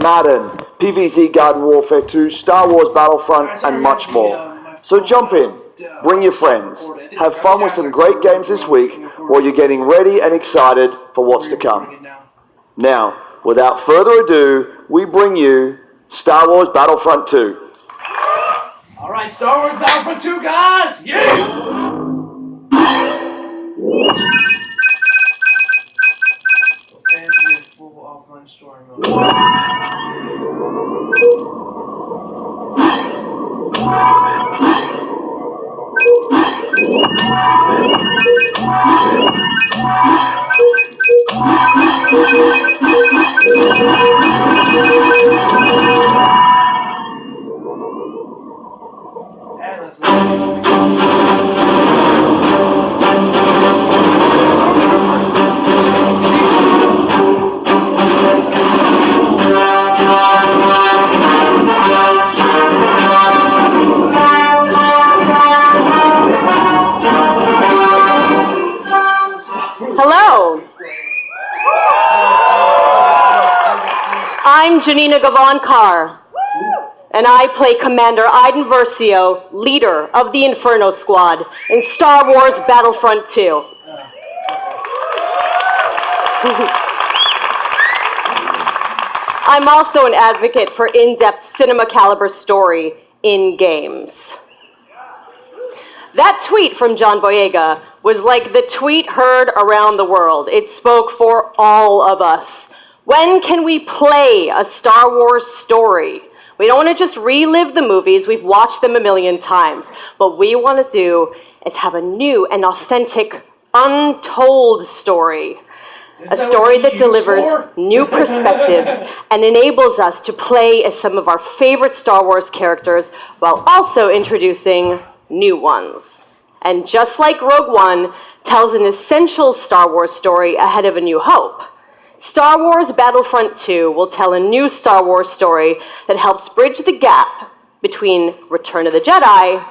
Madden, PvZ Garden Warfare 2, Star Wars Battlefront, and much more. So jump in, bring your friends, have fun with some great games this week while you're getting ready and excited for what's to come. Now, without further ado, we bring you Star Wars Battlefront 2. Alright, Star Wars Battlefront 2, guys! Yeah! Fancy full offline story mode. And let's Hello. I'm Janina Gavankar, and I play Commander Iden Versio, leader of the Inferno Squad in Star Wars Battlefront 2. I'm also an advocate for in-depth cinema caliber story in games. That tweet from John Boyega was like the tweet heard around the world. It spoke for all of us. When can we play a Star Wars story? We don't want to just relive the movies. We've watched them a million times. What we want to do is have a new and authentic, untold story. A story that delivers new perspectives and enables us to play as some of our favorite Star Wars characters while also introducing new ones. And just like Rogue One tells an essential Star Wars story ahead of A New Hope, Star Wars Battlefront 2 will tell a new Star Wars story that helps bridge the gap between Return of the Jedi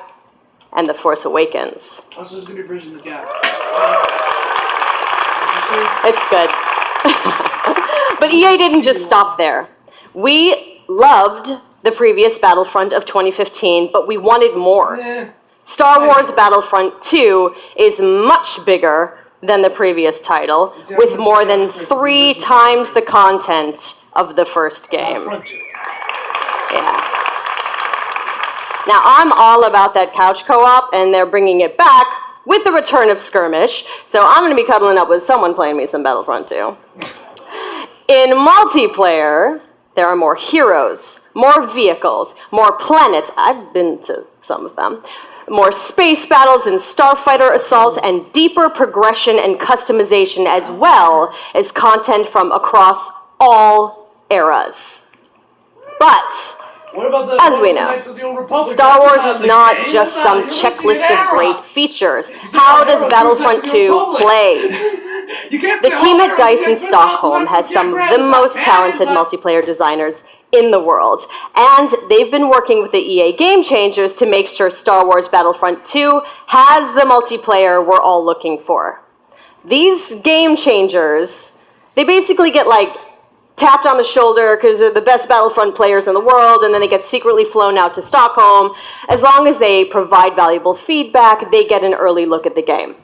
and The Force Awakens. Also, it's going to be bridging the gap. It's good. But EA didn't just stop there. We loved the previous Battlefront of 2015, but we wanted more. Star Wars Battlefront 2 is much bigger than the previous title, with more than 3 times the content of the first game. Yeah. Now, I'm all about that couch co-op, and they're bringing it back with the return of Skirmish, so I'm going to be cuddling up with someone playing me some Battlefront 2. In multiplayer, there are more heroes, more vehicles, more planets. I've been to some of them. More space battles and starfighter assault, and deeper progression and customization, as well as content from across all eras. But as we know, Star Wars is not just some checklist of great features. How does Battlefront 2 play? The team at DICE in Stockholm has some of the most talented multiplayer designers in the world, and they've been working with the EA Game Changers to make sure Star Wars Battlefront 2 has the multiplayer we're all looking for. These Game Changers, they basically get tapped on the shoulder because they're the best Battlefront players in the world, and then they get secretly flown out to Stockholm. As long as they provide valuable feedback, they get an early look at the game.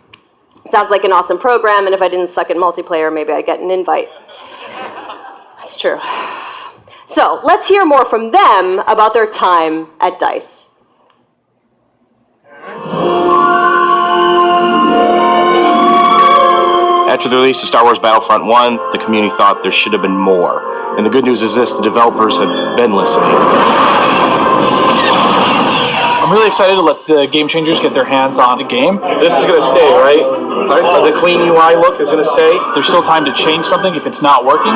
Sounds like an awesome program, and if I didn't suck at multiplayer, maybe I'd get an invite. That's true. So, let's hear more from them about their time at DICE. After the release of Star Wars Battlefront 1, the community thought there should have been more. And the good news is this, the developers have been listening. I'm really excited to let the Game Changers get their hands on the game. This is going to stay, right? Sorry? The clean UI look is going to stay? There's still time to change something if it's not working.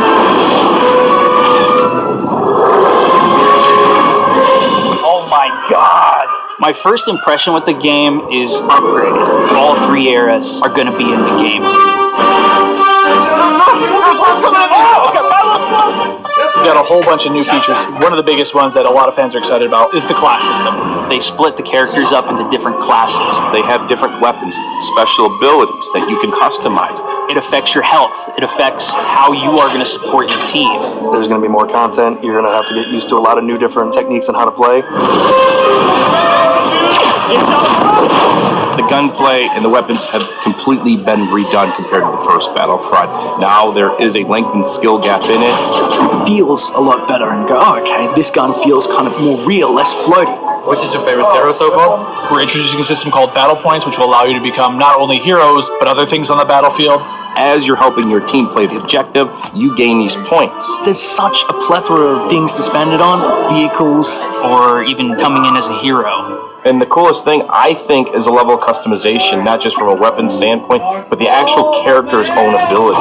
Oh my god! My first impression with the game is upgraded. All 3 eras are going to be in the game. Yes, got a whole bunch of new features. One of the biggest ones that a lot of fans are excited about is the class system. They split the characters up into different classes. They have different weapons, special abilities that you can customize. It affects your health. It affects how you are going to support your team. There's going to be more content. You're going to have to get used to a lot of new different techniques on how to play. The gunplay and the weapons have completely been redone compared to the first Battlefront. Now there is a lengthened skill gap in it. It feels a lot better and go, oh, okay, this gun feels kind of more real, less floaty. Which is your favorite hero so far? We're introducing a system called Battle Points, which will allow you to become not only heroes, but other things on the battlefield. As you're helping your team play the objective, you gain these points. There's such a plethora of things to spend it on, vehicles, or even coming in as a hero. And the coolest thing, I think, is a level of customization, not just from a weapon standpoint, but the actual character's own abilities.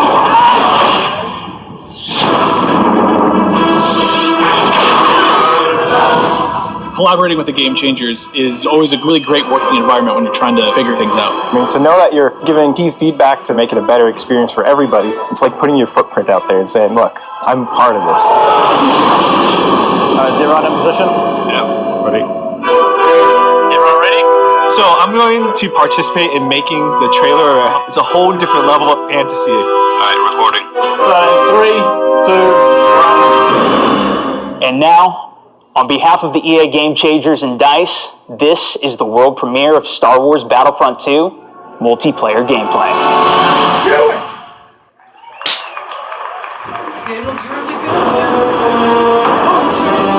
Collaborating with the Game Changers is always a really great working environment when you're trying to figure things out. I mean, to know that you're giving key feedback to make it a better experience for everybody, it's like putting your footprint out there and saying, look, I'm part of this. Is everyone in position? Yeah, ready? Everyone ready? So I'm going to participate in making the trailer. It's a whole different level of fantasy. All right, recording. So 3, 2, 1. And now, on behalf of the EA Game Changers and DICE, this is the world premiere of Star Wars Battlefront 2 multiplayer gameplay. Do it! This game looks really good. Oh, it's really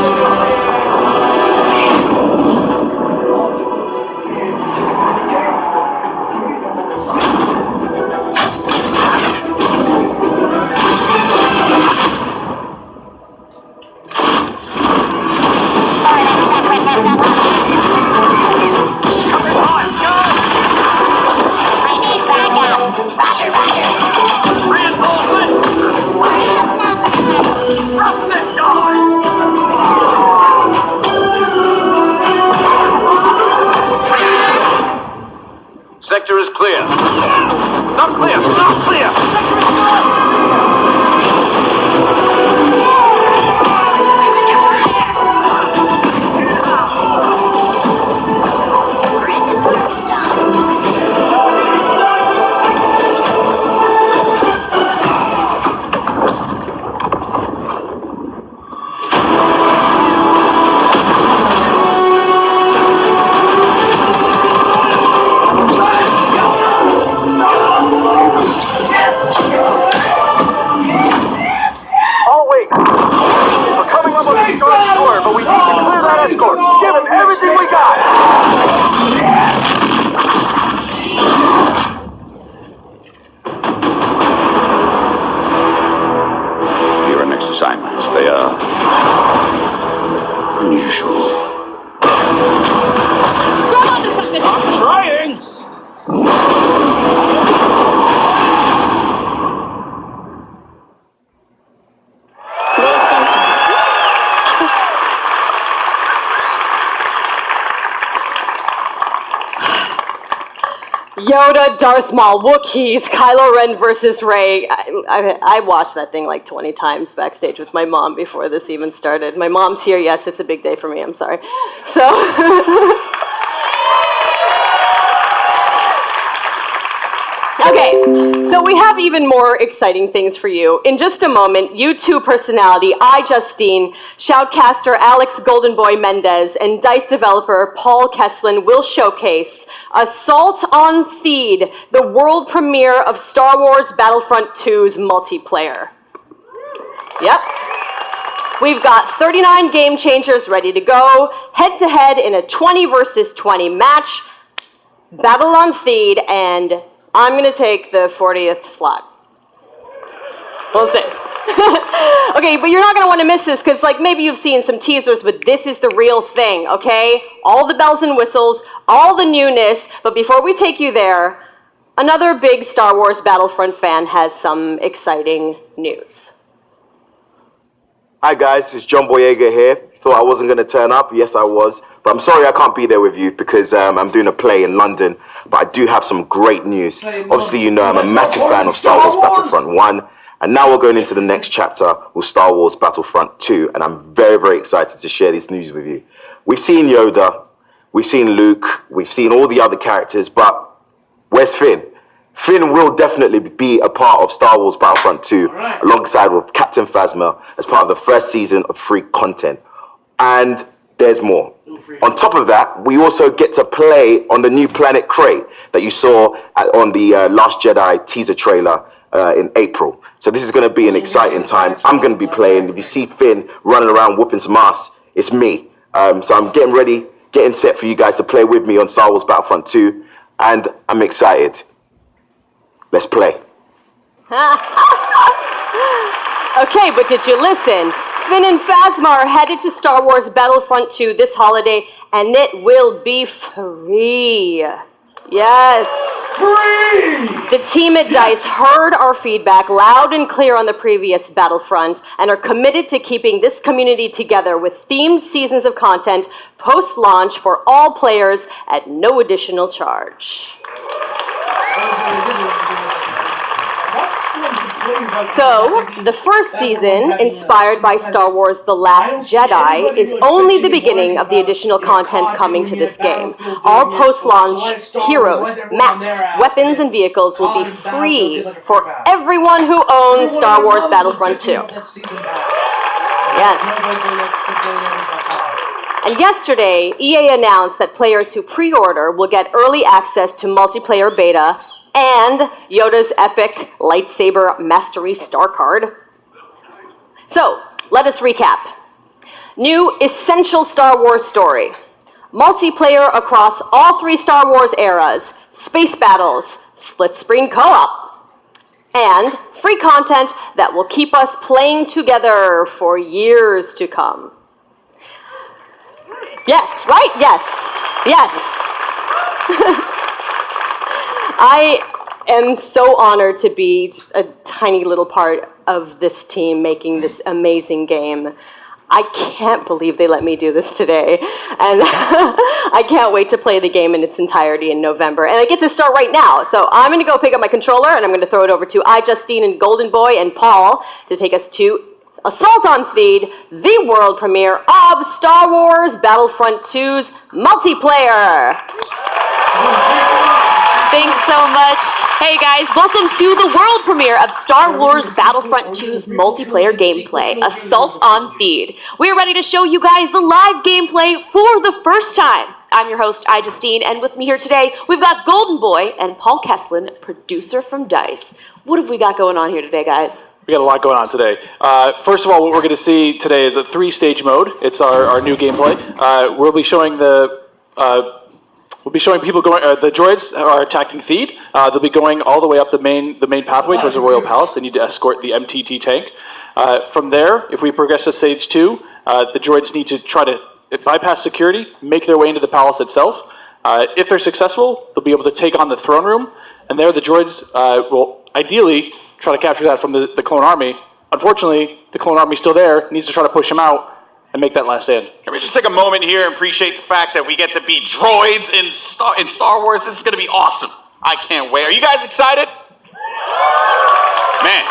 Sector is clear. Not clear, not clear! Sector is assignments. They are unusual. I'm trying! Yoda, Darth Maul, Wookiees, Kylo Ren versus Rey. I watched that thing like 20 times backstage with my mom before this even started. My mom's here, yes, it's a big day for me, I'm sorry. So, okay, so we have even more exciting things for you. In just a moment, U2 personality iJustine, shoutcaster Alex Goldenboy Mendez, and DICE developer Paul Kesslin will showcase Assault on Theed, the world premiere of Star Wars Battlefront 2's multiplayer. Yep. We've got 39 game changers ready to go, head-to-head in a 20 versus 20 match, Battle on Theed, and I'm gonna take the 40th slot. We'll see. Okay, but you're not gonna wanna miss this, because like maybe you've seen some teasers, but this is the real thing, okay? All the bells and whistles, all the newness, but before we take you there, another big Star Wars Battlefront fan has some exciting news. Hi guys, it's John Boyega here. Thought I wasn't going to turn up. Yes, I was. But I'm sorry I can't be there with you because I'm doing a play in London. But I do have some great news. Obviously, you know I'm a massive fan of Star Wars Battlefront 1. And now we're going into the next chapter with Star Wars Battlefront 2, and I'm very, very excited to share this news with you. We've seen Yoda, we've seen Luke, we've seen all the other characters, but where's Finn? Finn will definitely be a part of Star Wars Battlefront 2, alongside with Captain Phasma as part of the first season of free content. And there's more. On top of that, we also get to play on the new planet Crate that you saw on the Last Jedi teaser trailer in April. So this is going to be an exciting time. I'm going to be playing. If you see Finn running around whooping some ass, it's me. So I'm getting ready, getting set for you guys to play with me on Star Wars Battlefront 2, and I'm excited. Let's play. Okay, but did you listen? Finn and Phasma are headed to Star Wars Battlefront 2 this holiday, and it will be free. Yes. Free! The team at DICE heard our feedback loud and clear on the previous Battlefront and are committed to keeping this community together with themed seasons of content post-launch for all players at no additional charge. So, the first season, inspired by Star Wars The Last Jedi, is only the beginning of the additional content coming to this game. All post-launch heroes, maps, weapons, and vehicles will be free for everyone who owns Star Wars Battlefront 2. Yes. And yesterday, EA announced that players who pre-order will get early access to multiplayer beta and Yoda's epic lightsaber mastery star card. So, let us recap. New essential Star Wars story. Multiplayer across all 3 Star Wars eras, space battles, split-screen co-op, and free content that will keep us playing together for years to come. Yes, right? Yes. Yes. I am so honored to be just a tiny little part of this team making this amazing game. I can't believe they let me do this today. And I can't wait to play the game in its entirety in November. And I get to start right now. So I'm going to go pick up my controller and I'm going to throw it over to iJustine and Golden Boy and Paul to take us to Assault on Theed, the world premiere of Star Wars Battlefront 2's multiplayer. Thanks so much. Hey guys, welcome to the world premiere of Star Wars Battlefront 2's multiplayer gameplay, Assault on Theed. We're ready to show you guys the live gameplay for the first time. I'm your host, iJustine, and with me here today, we've got Golden Boy and Paul Kesslin, producer from DICE. What have we got going on here today, guys? We got a lot going on today. First of all, what we're going to see today is a 3-stage mode. It's our new gameplay. We'll be showing people going. The droids are attacking Theed. They'll be going all the way up the main pathway towards the Royal Palace. They need to escort the MTT tank. From there, if we progress to stage 2, the droids need to try to bypass security, make their way into the palace itself. If they're successful, they'll be able to take on the throne room, and there the droids will ideally try to capture that from the clone army. Unfortunately, the clone army's still there, needs to try to push them out and make that last stand. Can we just take a moment here and appreciate the fact that we get to be droids in Star Wars? This is going to be awesome. I can't wait. Are you guys excited? Man,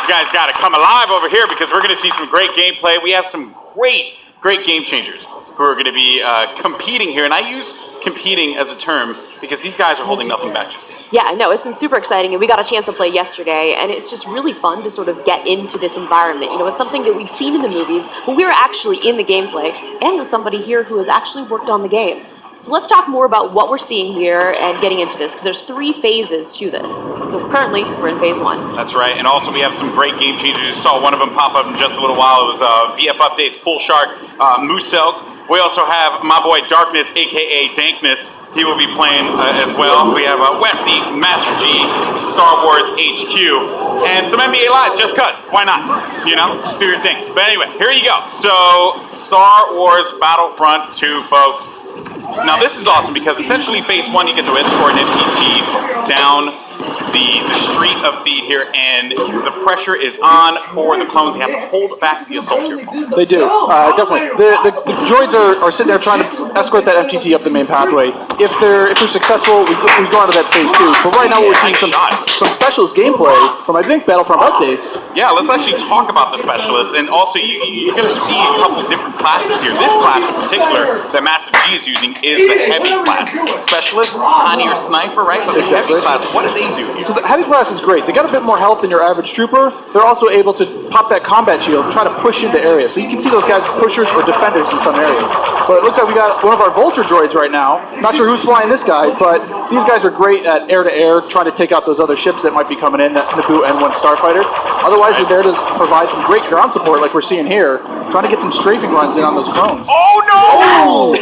you guys got to come alive over here because we're going to see some great gameplay. We have some great game changers who are going to be competing here. And I use competing as a term because these guys are holding nothing back, just Yeah, no, it's been super exciting, and we got a chance to play yesterday, and it's just really fun to sort of get into this environment. You know, it's something that we've seen in the movies, but we're actually in the gameplay, and with somebody here who has actually worked on the game. So let's talk more about what we're seeing here and getting into this, because there's 3 phases to this. So currently, we're in phase 1. That's right, and also we have some great game changers. You saw one of them pop up in just a little while. It was VF Updates, Pool Shark, Musel. We also have my boy Darkness, aka Dankness. He will be playing as well. We have Westy, Master G, Star Wars HQ, and some NBA Live, just cuz. Why not? You know, just do your thing. But anyway, here you go. So, Star Wars Battlefront 2, folks. Now this is awesome because essentially phase 1 you get to escort an MTT down the street of Theed here, and the pressure is on for the clones. They have to hold back the assault here. They do, definitely. The droids are sitting there trying to escort that MTT up the main pathway. if they're successful, we go on to that phase 2. But right now, we're seeing some specialist gameplay from, I think, Battlefront updates. Yeah, let's actually talk about the specialists, and also you're going to see a couple different classes here. This class in particular that Massive G is using is the heavy class. Specialist, Honey or Sniper, right? But the heavy class, what do they do here? So the heavy class is great. They got a bit more health than your average trooper. They're also able to pop that combat shield, try to push into areas. So you can see those guys as pushers or defenders in some areas. But it looks like we got one of our Vulture droids right now. Not sure who's flying this guy, but these guys are great at air-to-air, trying to take out those other ships that might be coming in, that Naboo N1 Starfighter. Otherwise, they're there to provide some great ground support like we're seeing here, trying to get some strafing runs in on those clones. Oh no!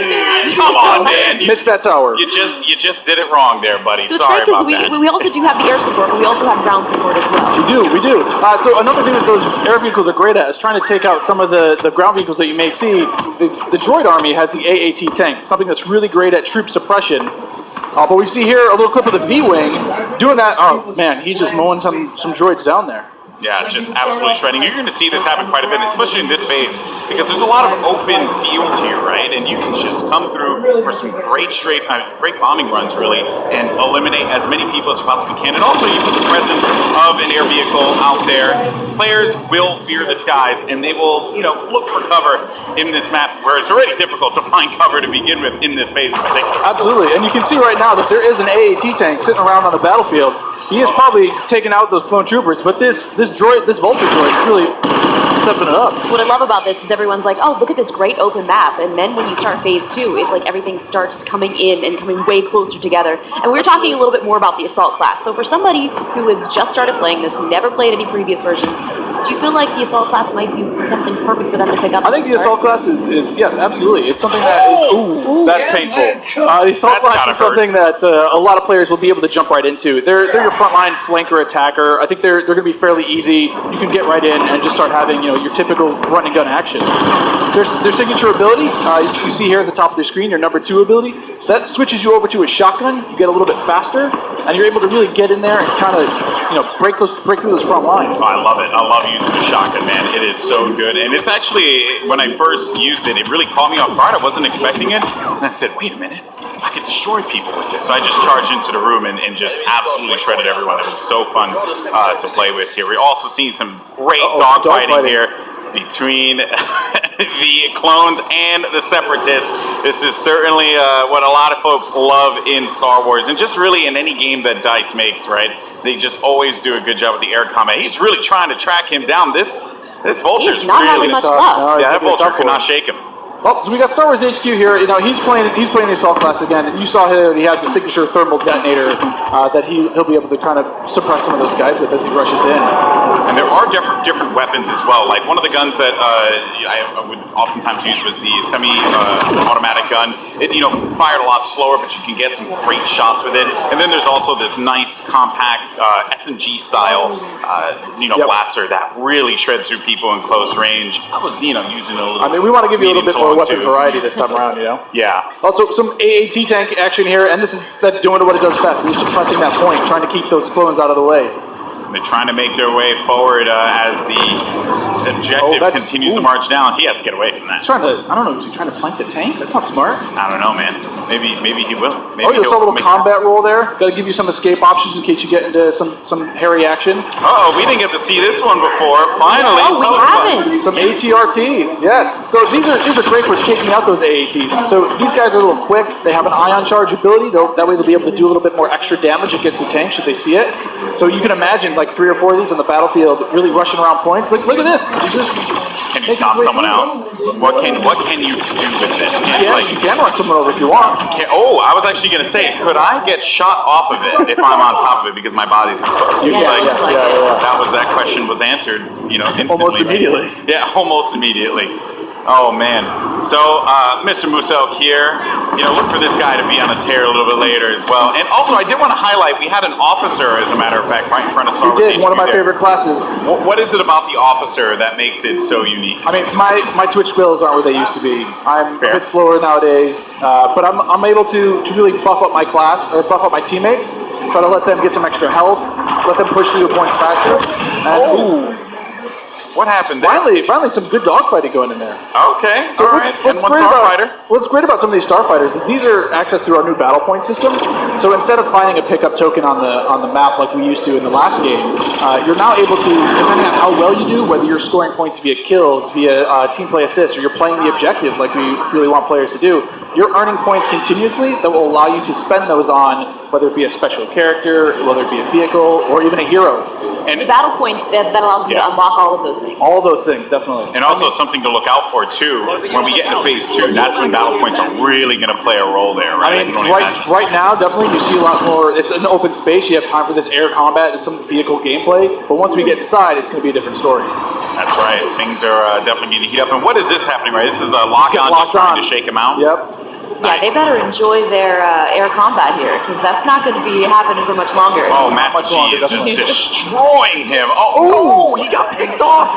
Come on, man! Missed that tower. You just did it wrong there, buddy. So it's Sorry great because about that. we also do have the air support, but we also have ground support as well. We do. So another thing that those air vehicles are great at is trying to take out some of the ground vehicles that you may see. The droid army has the AAT tank, something that's really great at troop suppression. But we see here a little clip of the V-Wing doing that. Oh man, he's just mowing some droids down there. Yeah, just absolutely shredding. You're going to see this happen quite a bit, especially in this phase, because there's a lot of open field here, right? And you can just come through for some great great bombing runs, really, and eliminate as many people as you possibly can. And also, you put the presence of an air vehicle out there. Players will fear the skies, and they will, look for cover in this map where it's already difficult to find cover to begin with in this phase in particular. Absolutely, and you can see right now that there is an AAT tank sitting around on the battlefield. He is probably taking out those clone troopers, but this Vulture droid is really stepping it up. What I love about this is everyone's like, oh, look at this great open map. And then when you start phase 2, it's like everything starts coming in and coming way closer together. And we were talking a little bit more about the assault class. So for somebody who has just started playing this, never played any previous versions, do you feel like the assault class might be something perfect for them to pick up? I think the assault class is yes, absolutely. It's something that is, that's painful. The assault class is something that a lot of players will be able to jump right into. They're your frontline flanker attacker. I think they're going to be fairly easy. You can get right in and just start having your typical run and gun action. Their signature ability, you see here at the top of the screen, your number 2 ability, that switches you over to a shotgun. You get a little bit faster, and you're able to really get in there and kind of break through those front lines. Oh, I love it. I love using the shotgun, man. It is so good, and it's actually, when I first used it, it really caught me off guard. I wasn't expecting it, and I said, wait a minute, I could destroy people with this. So I just charged into the room and just absolutely shredded everyone. It was so fun to play with here. We're also seeing some great dogfighting here between the clones and the separatists. This is certainly what a lot of folks love in Star Wars, and just really in any game that DICE makes, right? They just always do a good job with the air combat. He's really trying to track him down. This Vulture's He's not really having much luck. No, that Vulture could not shake him. Well, so we got Star Wars HQ here. He's playing the assault class again, and you saw he has the signature thermal detonator that he'll be able to kind of suppress some of those guys with as he rushes in. And there are different weapons as well. Like one of the guns that I would oftentimes use was the semi-automatic gun. It fired a lot slower, but you can get some great shots with it. And then there's also this nice compact SMG style blaster that really shreds through people in close range. I was using a little. I mean, we want to give you a little bit more weapon variety this time around, Yeah. Also, some AAT tank action here, and this is doing what it does best. It's suppressing that point, trying to keep those clones out of the way. They're trying to make their way forward as the objective continues to march down. He has to get away from that. He's trying to, I don't know, is he trying to flank the tank? That's not smart. I don't know, man. Maybe he will. Maybe you saw a little combat roll there. Got to give you some escape options in case you get into some hairy action. Uh-oh, we didn't get to see this one before. Finally, we haven't. Some ATRTs, yes. So these are great for taking out those AATs. So these guys are a little quick. They have an ion charge ability. That way they'll be able to do a little bit more extra damage against the tank should they see it. So you can imagine like 3 or 4 of these on the battlefield really rushing around points. Look at this. Can you stop someone out? What can you do with this? You can run someone over if you want. I was actually going to say, could I get shot off of it if I'm on top of it because my body's exposed? That question was answered, instantly. Almost immediately. Yeah, almost immediately. Oh man. So Mr. Muselk here, look for this guy to be on a tear a little bit later as well. And also, I did want to highlight, we had an officer, as a matter of fact, right in front of Star Wars. One of my favorite classes. What is it about the officer that makes it so unique? I mean, my Twitch skills aren't what they used to be. I'm a bit slower nowadays, but I'm able to really buff up my class, or buff up my teammates, try to let them get some extra health, let them push through the points faster. And, What happened there? Finally, some good dogfighting going in there. Okay, So all right. And one Starfighter. What's great about some of these Starfighters is these are accessed through our new battle point system. So instead of finding a pickup token on the map like we used to in the last game, you're now able to, depending on how well you do, whether you're scoring points via kills, via team play assists, or you're playing the objective like we really want players to do, you're earning points continuously that will allow you to spend those on whether it be a special character, whether it be a vehicle, or even a hero. And the battle points that allows you to unlock all of those things. All those things, definitely. And also something to look out for too, when we get into phase 2, that's when battle points are really going to play a role there, right? I mean, right now, definitely you see a lot more, it's an open space, you have time for this air combat and some vehicle gameplay, but once we get inside, it's going to be a different story. That's right, things are definitely going to heat up. And what is this happening, right? This is a lock-on just trying to shake him out? Yep. Yeah, they better enjoy their air combat here, because that's not going to be happening for much longer. Oh, Master G is just destroying him. Oh, he got picked off.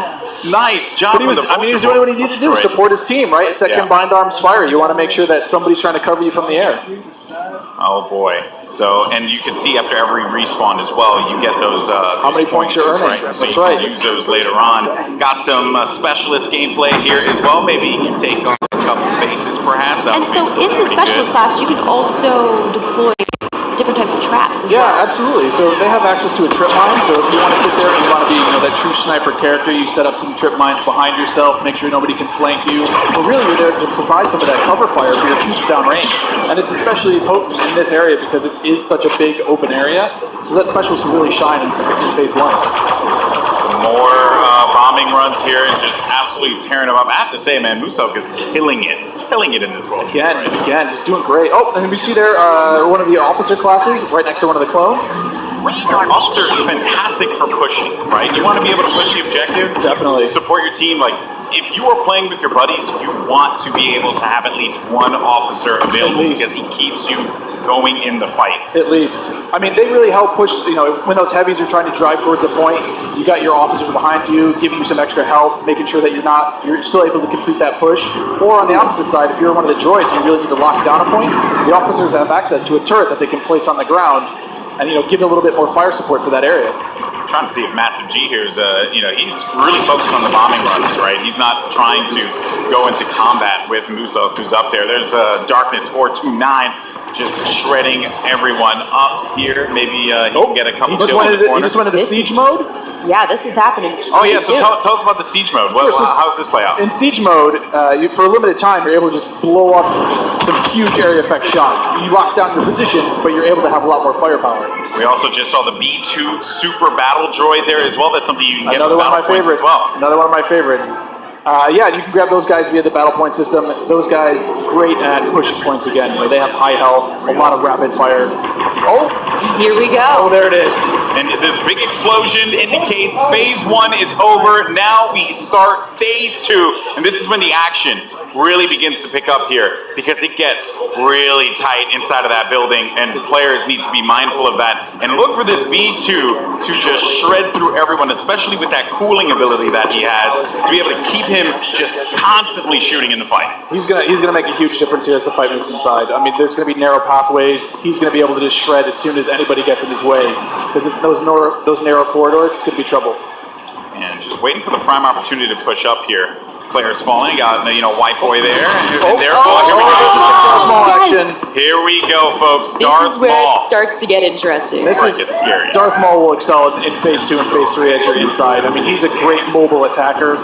Nice job. But he was doing what he needed to do, support his team, right? It's that combined arms fire. You want to make sure that somebody's trying to cover you from the air. Oh boy. So, and you can see after every respawn as well, you get those how many points you're earning. Right? So you can use those later on. Got some specialist gameplay here as well. Maybe you can take on a couple faces perhaps. And so in the specialist class, you can also deploy different types of traps as well. Yeah, absolutely. So they have access to a trip mine. So if you want to sit there and you want to be, that true sniper character, you set up some trip mines behind yourself, make sure nobody can flank you. But really, you're there to provide some of that cover fire for your troops downrange. And it's especially potent in this area because it is such a big open area. So that specialist will really shine in phase 1. Some more bombing runs here and just absolutely tearing them up. I have to say, man, Musok is killing it in this world. Again, just doing great. Oh, and we see there one of the officer classes right next to one of the clones. Officer is fantastic for pushing, right? You want to be able to push the objective. Definitely. Support your team. Like, if you are playing with your buddies, you want to be able to have at least one officer available because he keeps you going in the fight. At least. I mean, they really help push, when those heavies are trying to drive towards a point, you got your officers behind you, giving you some extra health, making sure that you're still able to complete that push. Or on the opposite side, if you're one of the droids and you really need to lock down a point, the officers have access to a turret that they can place on the ground and, give a little bit more fire support for that area. I'm trying to see if Massive G here is, he's really focused on the bombing runs, right? He's not trying to go into combat with Musok, who's up there. There's Darkness 429. Just shredding everyone up here. Maybe he can get a couple kills in the corner. He just went into siege mode? Yeah, this is happening. Oh yeah, so tell us about the siege mode. How does this play out? In siege mode, for a limited time, you're able to just blow up some huge area effect shots. You lock down your position, but you're able to have a lot more firepower. We also just saw the B2 Super Battle Droid there as well. That's something you can get Another with one of my battle points favorites. as well. Another one of my favorites. Yeah, you can grab those guys via the battle point system. Those guys, great at pushing points again. They have high health, a lot of rapid fire. Oh, here we go. Oh, there it is. And this big explosion indicates phase 1 is over. Now we start phase 2, and this is when the action really begins to pick up here because it gets really tight inside of that building, and players need to be mindful of that and look for this B2 to just shred through everyone, especially with that cooling ability that he has, to be able to keep him just constantly shooting in the fight. He's gonna make a huge difference here as the fight moves inside. I mean, there's gonna be narrow pathways. He's gonna be able to just shred as soon as anybody gets in his way because it's those narrow corridors. It's gonna be trouble. And just waiting for the prime opportunity to push up here. Players falling, got White Boy there. And here we go. Action. Here we go, folks. This Darth is where Maul. it starts to get interesting. This gets scary. Darth Maul will excel in phase 2 and phase 3 as you're inside. I mean, he's a great mobile attacker.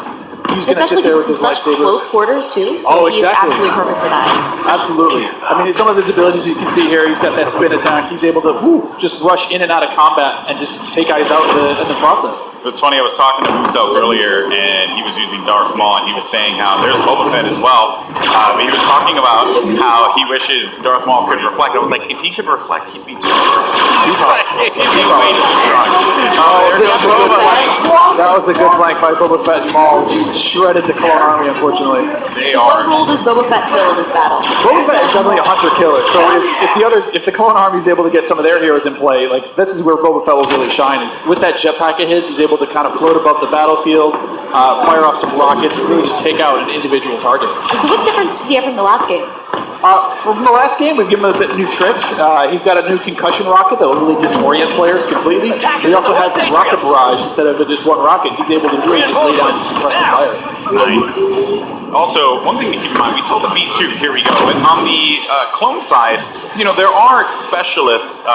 He's going to sit there with his such lightsaber. close quarters too, so he's absolutely perfect for that. Absolutely. I mean, some of his abilities you can see here, he's got that spin attack. He's able to just rush in and out of combat and just take guys out in the process. It was funny, I was talking to Musok earlier, and he was using Darth Maul, and he was saying how there's Boba Fett as well. But he was talking about how he wishes Darth Maul could reflect. I was like, if he could reflect, he'd be too strong. He'd be way too strong. That was a good flank by Boba Fett and Maul. Shredded the Clone Army, unfortunately. What role does Boba Fett fill in this battle? Boba Fett is definitely a hunter-killer. So if the Clone Army is able to get some of their heroes in play, like this is where Boba Fett will really shine. Is with that jetpack of his, he's able to kind of float above the battlefield, fire off some rockets, and really just take out an individual target. And so what difference does he have from the last game? From the last game, we've given him a bit of new tricks. He's got a new concussion rocket that will really disorient players completely. But he also has this rocket barrage instead of just one rocket. He's able to really just lay down some suppressive fire. Nice. Also, one thing to keep in mind, we saw the B2, here we go. And on the clone side, there are specialist,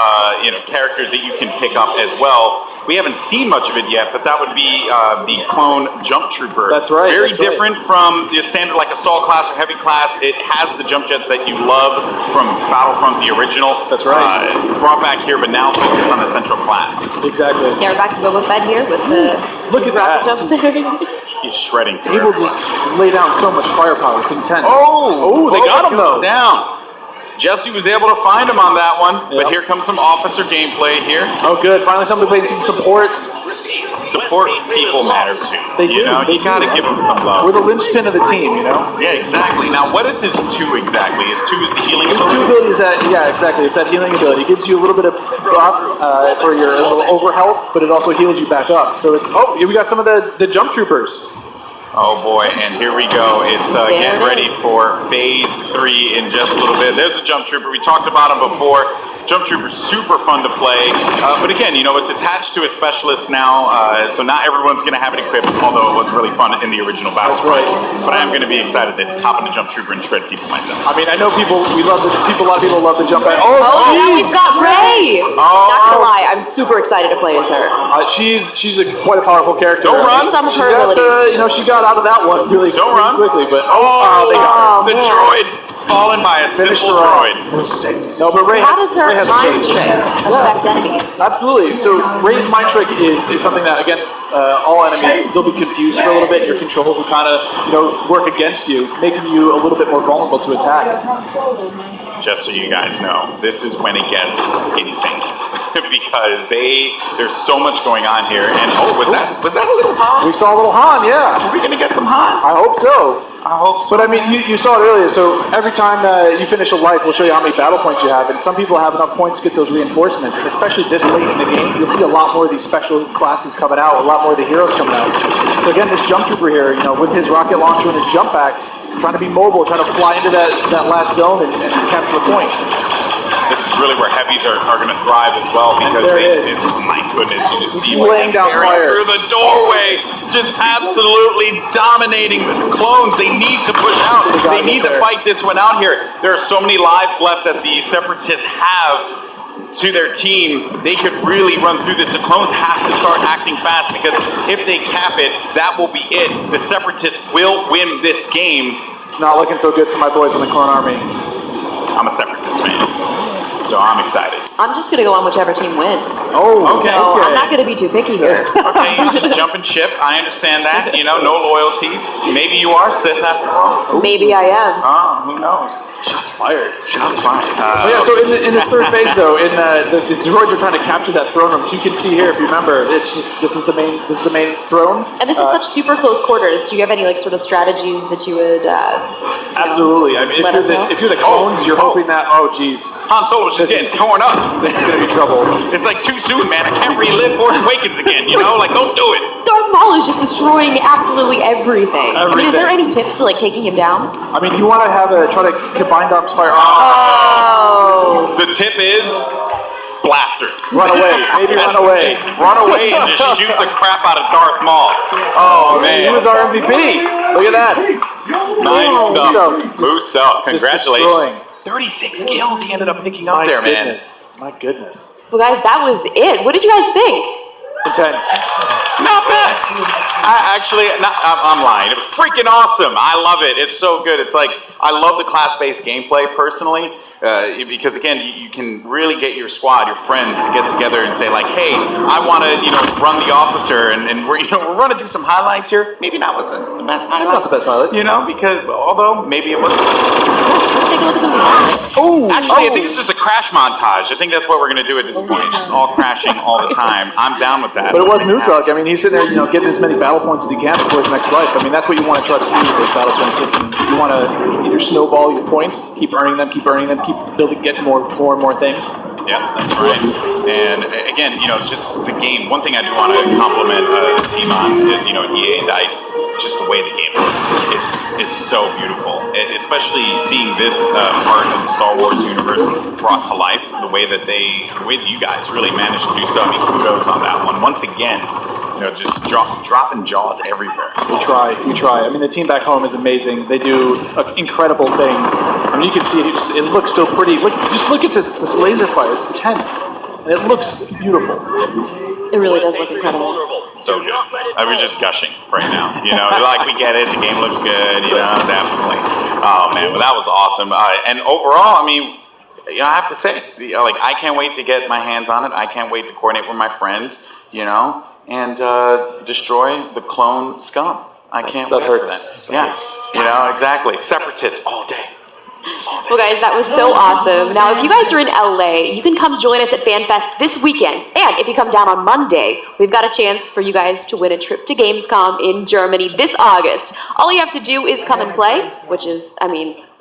characters that you can pick up as well. We haven't seen much of it yet, but that would be the clone Jump Trooper. That's right. Very different from the standard like Assault class or Heavy class. It has the jump jets that you love from Battlefront, the original. That's right. Brought back here, but now focused on the central class. Exactly. Yeah, we're back to Boba Fett here with the Look at rocket that. jumps there. He's shredding. He will just lay down so much firepower. It's intense. Oh, they got him though. Down. Jesse was able to find him on that one, but here comes some officer gameplay here. Oh, good. Finally, somebody playing some support. Support people matter too. They do. You gotta give them some love. We're the linchpin of the team, Yeah, exactly. Now, what is his 2 exactly? His 2 is the healing His ability? 2 ability is that, yeah, exactly. It's that healing ability. It gives you a little bit of buff for your little over health, but it also heals you back up. So it's, here we got some of the jump troopers. Oh boy, and here we go. It's getting ready for phase 3 in just a little bit. There's a jump trooper. We talked about him before. Jump Trooper's super fun to play, but again, it's attached to a specialist now, so not everyone's going to have it equipped, although it was really fun in the original Battlefront. But I am going to be excited to hop into Jump Trooper and shred people myself. I mean, I know a lot of people love the jump at. Oh, now we've got Rey! Not gonna lie, I'm super excited to play as her. She's quite a powerful character. Don't run. Some of her abilities. She got out of that one really Don't run. quickly, but they got her. The droid fallen by a simple droid. No, but Rey How does her Rey has mind escaped. trick affect enemies? Absolutely. So Rey's mind trick is something that against all enemies, they'll be confused for a little bit. Your controls will kind of work against you, making you a little bit more vulnerable to attack. Just so you guys know, this is when it gets insane because there's so much going on here. And was that a little Han? We saw a little Han, yeah. Are we gonna get some Han? I hope so. I hope so. But I mean, you saw it earlier. So every time you finish a life, we'll show you how many battle points you have. And some people have enough points to get those reinforcements. And especially this late in the game, you'll see a lot more of these special classes coming out, a lot more of the heroes coming out. So again, this jump trooper here, with his rocket launcher and his jump pack, trying to be mobile, trying to fly into that last zone and capture a point. This is really where heavies are going to thrive as well because my goodness, you just see what's laying down tearing fire through the doorway, just absolutely dominating the clones. They need to push out. They need to fight this one out here. There are so many lives left that the Separatists have to their team. They could really run through this. The clones have to start acting fast because if they cap it, that will be it. The Separatists will win this game. It's not looking so good for my boys in the Clone Army. I'm a Separatist fan, so I'm excited. I'm just gonna go on whichever team wins. Oh, okay. So I'm not gonna be too picky here. Okay, jump and ship. I understand that. No loyalties. Maybe you are Sith after all. Maybe I am. Who knows? Shots fired. Shots fired. So in this third phase, though, the droids are trying to capture that throne room. So you can see here, if you remember, it's just this is the main throne. And this is such super close quarters. Do you have any sort of strategies that you would? Absolutely. I mean, if you're the clones, you're hoping that. Oh, geez. Han Solo's just getting torn up. This is gonna be trouble. It's like too soon, man. I can't relive Force Awakens again. Don't do it. Darth Maul is just destroying absolutely everything. I mean, is there any tips to taking him down? I mean, you want to try to combine arms fire. Oh. The tip is blasters. Run away. Maybe run away. Run away and just shoot the crap out of Darth Maul. Oh man, he was our MVP. Look at that. Nice stuff. Moose up. Congratulations. 36 kills he ended up picking up there, man. My goodness. Well, guys, that was it. What did you guys think? Intense. Not bad. I'm lying. It was freaking awesome. I love it. It's so good. It's like, I love the class-based gameplay personally. Because again, you can really get your squad, your friends, to get together and say like, "Hey, I want to, run the officer," and we're running through some highlights here. Maybe that wasn't the best highlight. Not the best highlight. Because although maybe it wasn't. Let's take a look at some of these highlights. Actually, I think it's just a crash montage. I think that's what we're gonna do at this point. Just all crashing all the time. I'm down with that. But it was Musak. I mean, he's sitting there, getting as many battle points as he can before his next life. I mean, that's what you want to try to see with this battle point system. You want to either snowball your points, keep earning them, keep building, getting more and more things. Yeah, that's right. And again, it's just the game. One thing I do want to compliment the team on, EA and DICE, just the way the game looks. It's so beautiful, especially seeing this part of the Star Wars universe brought to life. The way that you guys really managed to do so. I mean, kudos on that one. Once again, just dropping jaws everywhere. We try. I mean, the team back home is amazing. They do incredible things. I mean, you can see it looks so pretty. Just look at this laser fire. It's intense, and it looks beautiful. It really does look incredible. So good. We're just gushing right now. Like we get it. The game looks good. Definitely. Oh man, well that was awesome. And overall, I mean, I have to say, I can't wait to get my hands on it. I can't wait to coordinate with my friends. And destroy the clone scum. I can't wait for that. Yeah, exactly. Separatists all day. Well, guys, that was so awesome. Now, if you guys are in LA, you can come join us at FanFest this weekend. And if you come down on Monday, we've got a chance for you guys to win a trip to Gamescom in Germany this August. All you have to do is come and play, which is,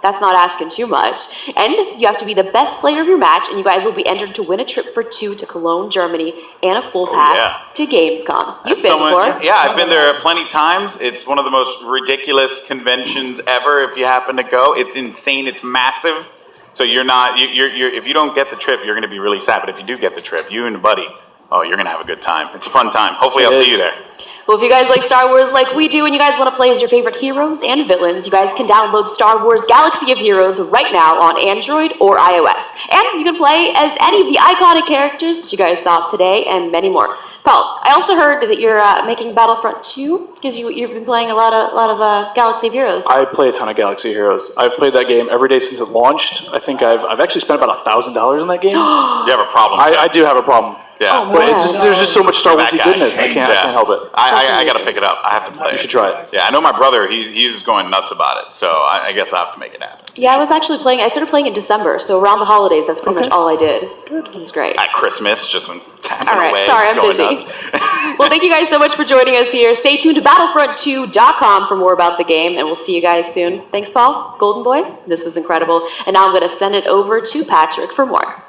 that's not asking too much. And you have to be the best player of your match, and you guys will be entered to win a trip for 2 to Cologne, Germany, and a full pass to Gamescom. You've been before? Yeah, I've been there plenty times. It's one of the most ridiculous conventions ever. If you happen to go, it's insane. It's massive. So you're if you don't get the trip, you're going to be really sad. But if you do get the trip, you and a buddy, you're going to have a good time. It's a fun time. Hopefully, I'll see you there. Well, if you guys like Star Wars like we do and you guys want to play as your favorite heroes and villains, you guys can download Star Wars Galaxy of Heroes right now on Android or iOS. And you can play as any of the iconic characters that you guys saw today and many more. Paul, I also heard that you're making Battlefront 2 because you've been playing a lot of Galaxy of Heroes. I play a ton of Galaxy of Heroes. I've played that game every day since it launched. I think I've actually spent about $1,000 in that game. You have a problem, I do have a problem. Yeah, but there's just so much Star Wars goodness. I can't help it. I got to pick it up. I have to play it. You should try it. Yeah, I know my brother. He was going nuts about it. So I guess I have to make it happen. Yeah, I started playing in December, so around the holidays, that's pretty much all I did. Good. It was great. At Christmas, just all right, sorry, I'm busy. Well, thank you guys so much for joining us here. Stay tuned to Battlefront2.com for more about the game, and we'll see you guys soon. Thanks, Paul. Golden Boy, this was incredible. And now I'm going to send it over to Patrick for more.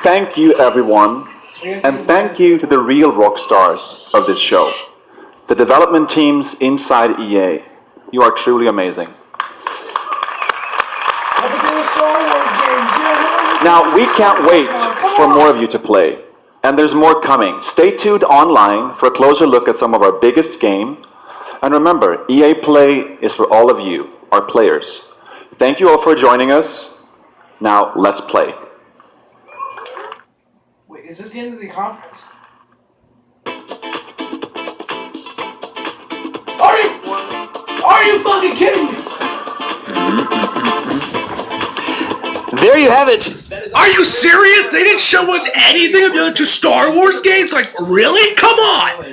Thank you, everyone, and thank you to the real rock stars of this show, the development teams inside EA. You are truly amazing. Now, we can't wait for more of you to play, and there's more coming. Stay tuned online for a closer look at some of our biggest game. And remember, EA Play is for all of you, our players. Thank you all for joining us. Now, let's play. Wait, is this the end of the conference? Are you fucking kidding me? There you have it. Are you serious? They didn't show us anything of the other two Star Wars games? Like, really? Come on!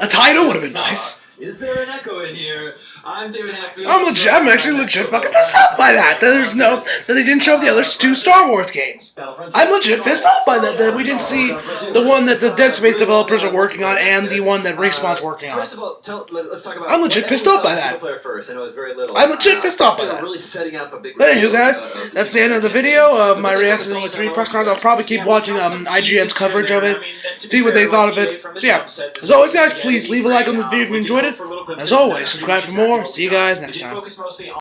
A title would have been nice. Is there an echo in here? I'm David Hatfield. I'm actually legit fucking pissed off by that. That they didn't show the other two Star Wars games. I'm legit pissed off by that we didn't see the one that the Dead Space developers are working on and the one that Respawn's working on. First of all, let's talk about. I'm legit pissed off by that. I know it's very little. I'm legit pissed off by that. Really setting up a big. But anywho, guys, that's the end of the video of my reaction to the E3 press conference. I'll probably keep watching IGN's coverage of it, see what they thought of it. So yeah, as always, guys, please leave a like on this video if you enjoyed it. As always, subscribe for more. See you guys next time.